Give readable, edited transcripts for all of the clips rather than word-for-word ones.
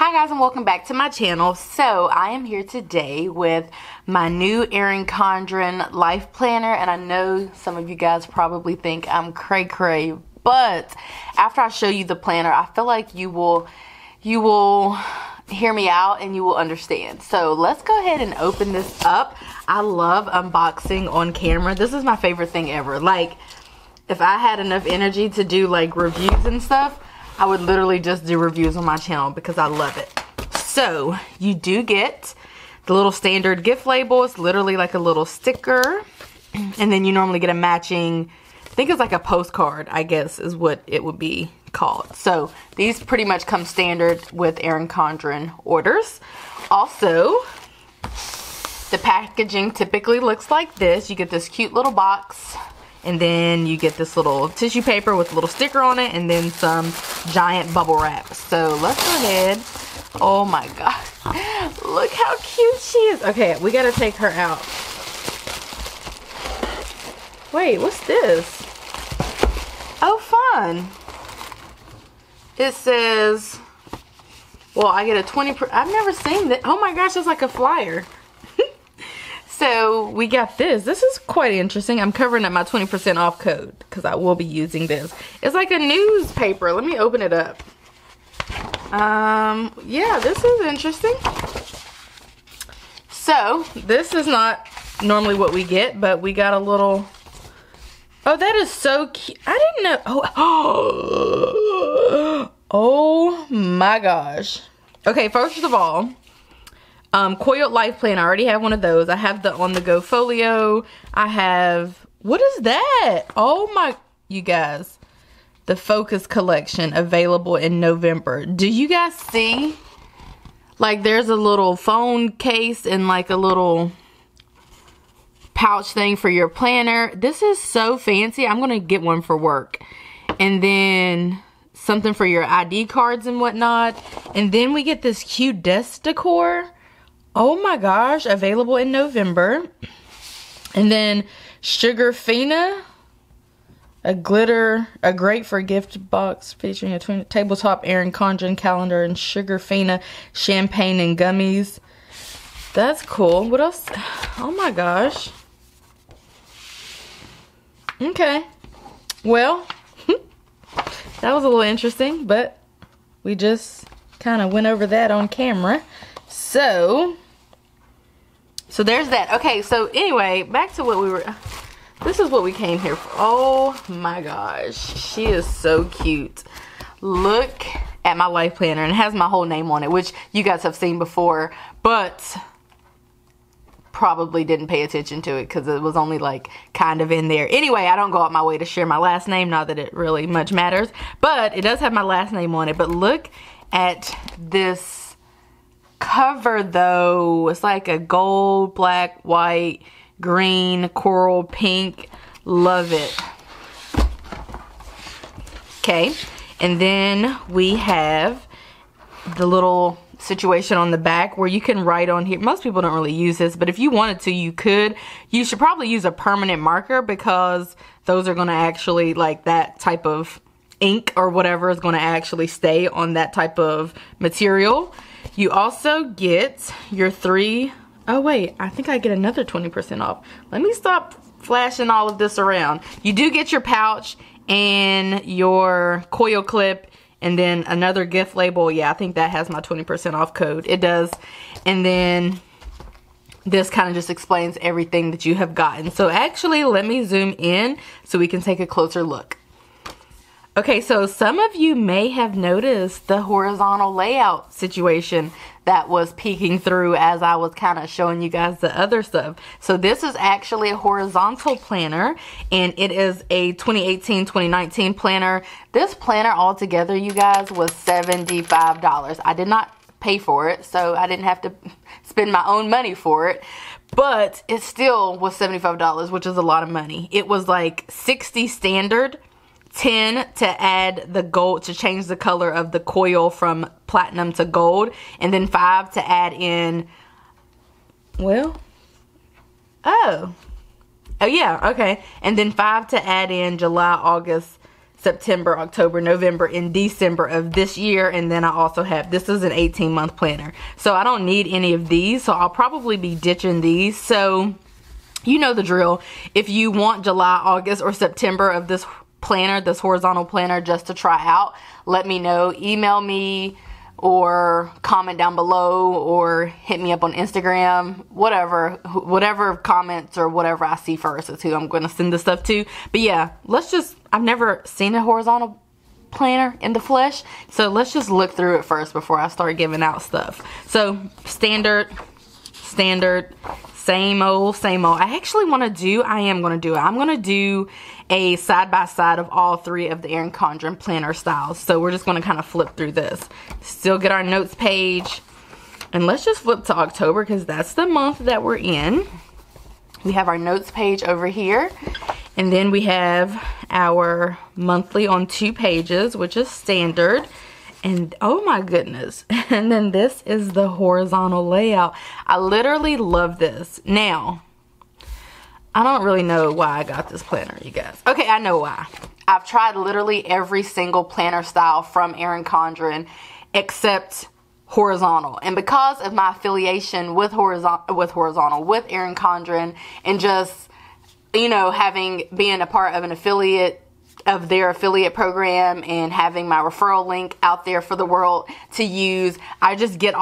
Hi guys, and welcome back to my channel. So I am here today with my new Erin Condren life planner, and I know some of you guys probably think I'm cray cray, but after I show you the planner, I feel like you will hear me out and you will understand. So let's go ahead and open this up. I love unboxing on camera. This is my favorite thing ever. Like, if I had enough energy to do like reviews and stuff, I would literally just do reviews on my channel because I love it. So you do get the little standard gift label. It's literally like a little sticker. And then you normally get a matching, I think it's like a postcard, I guess is what it would be called. So these pretty much come standard with Erin Condren orders. Also, the packaging typically looks like this. You get this cute little box, and then you get this little tissue paper with a little sticker on it, and then some giant bubble wrap. So let's go ahead. Oh my god, look how cute she is. Okay, we gotta take her out. Wait, what's this? Oh, fun. It says, well, I get a 20%. I've never seen that. Oh my gosh, it's like a flyer. So we got this. This is quite interesting. I'm covering up my 20% off code because I will be using this. It's like a newspaper. Let me open it up. Yeah, this is interesting. So this is not normally what we get, but we got a little. Oh, that is so cute. I didn't know. Oh, oh my gosh. Okay, first of all, coiled life plan. I already have one of those. I have the on the go folio. I have, what is that? Oh my, you guys, the Focus collection available in November. Do you guys see? Like, there's a little phone case and like a little pouch thing for your planner. This is so fancy. I'm gonna get one for work. And then something for your ID cards and whatnot. And then we get this cute desk decor. Oh my gosh, available in November. And then Sugar Fina, a great for gift box featuring a tabletop Erin Condren calendar and Sugar Fina champagne and gummies. That's cool. What else? Oh my gosh. Okay. Well, that was a little interesting, but we just kind of went over that on camera. So there's that. Okay, so anyway, back to what we were, this is what we came here for. Oh my gosh, she is so cute. Look at my life planner, and it has my whole name on it, which you guys have seen before, but probably didn't pay attention to it because it was only like kind of in there. Anyway, I don't go out my way to share my last name, not that it really much matters, but it does have my last name on it. But look at this cover though. It's like a gold, black, white, green, coral, pink. Love it. Okay, and then we have the little situation on the back where you can write on here. Most people don't really use this, but if you wanted to, you could. You should probably use a permanent marker because those are going to actually, like, that type of ink or whatever is going to actually stay on that type of material. You also get your oh wait, I think I get another 20% off. Let me stop flashing all of this around. You do get your pouch and your coil clip and then another gift label. Yeah, I think that has my 20% off code. It does. And then this kind of just explains everything that you have gotten. So actually, let me zoom in so we can take a closer look. Okay, so some of you may have noticed the horizontal layout situation that was peeking through as I was kind of showing you guys the other stuff. So this is actually a horizontal planner, and it is a 2018-2019 planner. This planner altogether, you guys, was $75. I did not pay for it, so I didn't have to spend my own money for it. But it still was $75, which is a lot of money. It was like 60 standard, 10 to add the gold, to change the color of the coil from platinum to gold, and then 5 to add in, well, oh yeah, okay, and then 5 to add in July, August, September, October, November, and December of this year. And then I also have, this is an 18-month planner. So I don't need any of these. So I'll probably be ditching these. So you know the drill. If you want July, August, or September of this planner, this horizontal planner, just to try out, let me know. Email me or comment down below or hit me up on Instagram, whatever comments or whatever I see first is who I'm going to send this stuff to. But yeah, I've never seen a horizontal planner in the flesh, so let's just look through it first before I start giving out stuff. So standard, same old. I am going to do it. I'm going to do a side-by-side of all three of the Erin Condren planner styles. So we're just going to kind of flip through this. Still get our notes page. And let's just flip to October because that's the month that we're in. We have our notes page over here. And then we have our monthly on 2 pages, which is standard. And oh my goodness. And then this is the horizontal layout. I literally love this. Now, I don't really know why I got this planner, you guys. Okay, I know why. I've tried literally every single planner style from Erin Condren except horizontal. And because of my affiliation with Erin Condren, and just, you know, being a part of an affiliate of their affiliate program and having my referral link out there for the world to use, I just get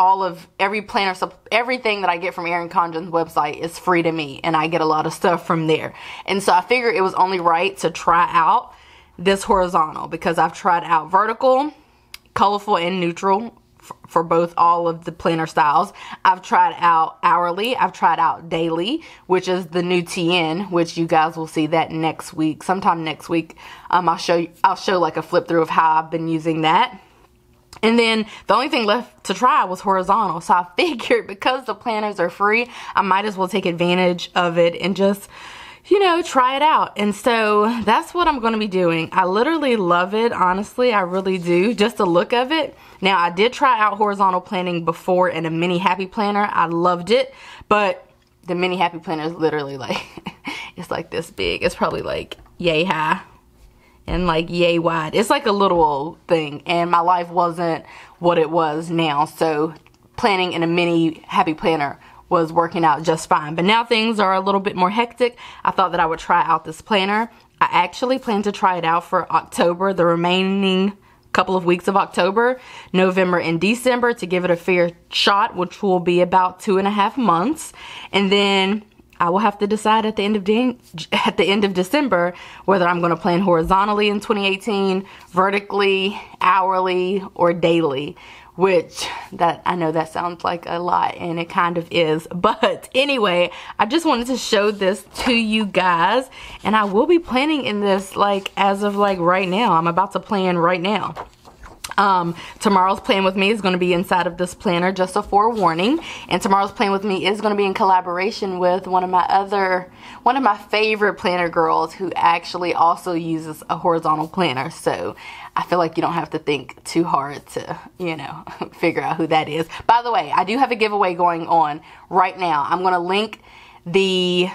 every planner, everything that I get from Erin Condren's website is free to me, and I get a lot of stuff from there. And so I figured it was only right to try out this horizontal, because I've tried out vertical, colorful, and neutral for both all of the planner styles. I've tried out hourly. I've tried out daily, which is the new TN, which you guys will see that next week. Sometime next week, I'll show like a flip through of how I've been using that. And then the only thing left to try was horizontal. So I figured because the planners are free, I might as well take advantage of it and just, you know, try it out. And so that's what I'm going to be doing. I literally love it. Honestly, I really do. Just the look of it. Now, I did try out horizontal planning before in a mini happy planner. I loved it. But the mini happy planner is literally like, it's like this big. It's probably like yay high and like yay wide. It's like a little old thing. And my life wasn't what it was now. So planning in a mini happy planner was working out just fine. But now things are a little bit more hectic. I thought that I would try out this planner. I actually plan to try it out for October, the remaining couple of weeks of October, November, and December, to give it a fair shot, which will be about 2.5 months. And then I will have to decide at the end of December whether I'm going to plan horizontally in 2018, vertically, hourly, or daily. Which, I know that sounds like a lot, and it kind of is. But anyway, I just wanted to show this to you guys. And I will be planning in this, like, as of, like, right now. I'm about to plan right now. Tomorrow's plan with me is going to be inside of this planner, just a forewarning. And tomorrow's plan with me is going to be in collaboration with one of my favorite planner girls who actually also uses a horizontal planner. So I feel like you don't have to think too hard to, you know, figure out who that is. By the way, I do have a giveaway going on right now. I'm going to link the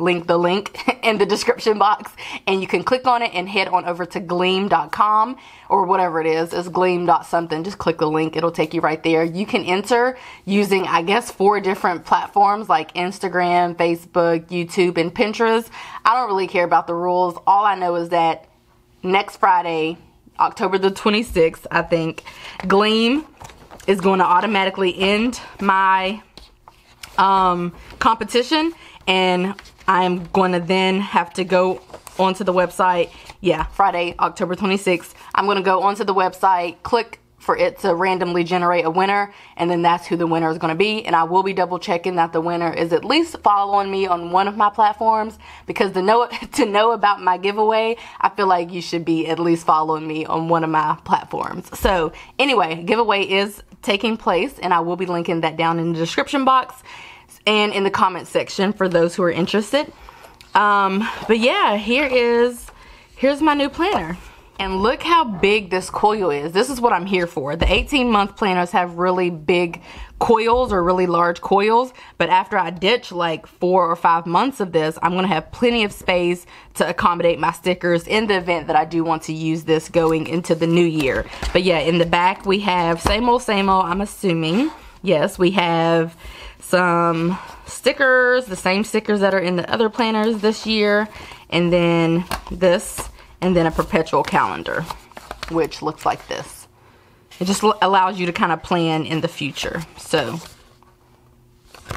link in the description box, and you can click on it and head on over to gleam.com or whatever it is. It's gleam.something. Just click the link. It'll take you right there. You can enter using, I guess, 4 different platforms like Instagram, Facebook, YouTube, and Pinterest. I don't really care about the rules. All I know is that next Friday, October the 26th, I think, Gleam is going to automatically end my competition, and I'm going to then have to go onto the website. Yeah, Friday, October 26th. I'm going to go onto the website, click for it to randomly generate a winner, and then that's who the winner is going to be. And I will be double checking that the winner is at least following me on one of my platforms, because to know about my giveaway, I feel like you should be at least following me on one of my platforms. So anyway, giveaway is taking place, and I will be linking that down in the description box and in the comment section for those who are interested. But yeah, here's my new planner. And look how big this coil is. This is what I'm here for. The 18-month planners have really big coils or really large coils, but after I ditch like 4 or 5 months of this, I'm gonna have plenty of space to accommodate my stickers in the event that I do want to use this going into the new year. But yeah, in the back we have same old, I'm assuming. Yes, we have some stickers, the same stickers that are in the other planners this year, and then this, and then a perpetual calendar, which looks like this. It just allows you to kind of plan in the future. So,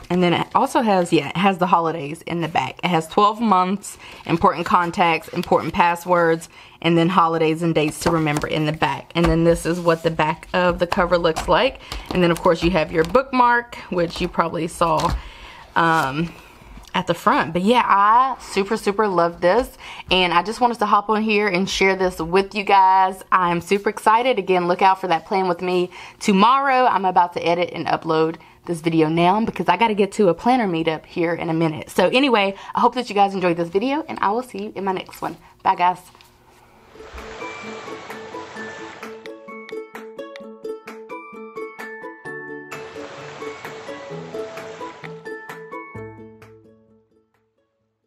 and then it also has, yeah, it has the holidays in the back. It has 12 months, important contacts, important passwords, and then holidays and dates to remember in the back. And then this is what the back of the cover looks like. And then of course you have your bookmark, which you probably saw at the front. But yeah, I super love this, and I just wanted to hop on here and share this with you guys. I'm super excited. Again, look out for that plan with me tomorrow. I'm about to edit and upload this video now because I got to get to a planner meetup here in a minute. So anyway, I hope that you guys enjoyed this video, and I will see you in my next one. Bye guys.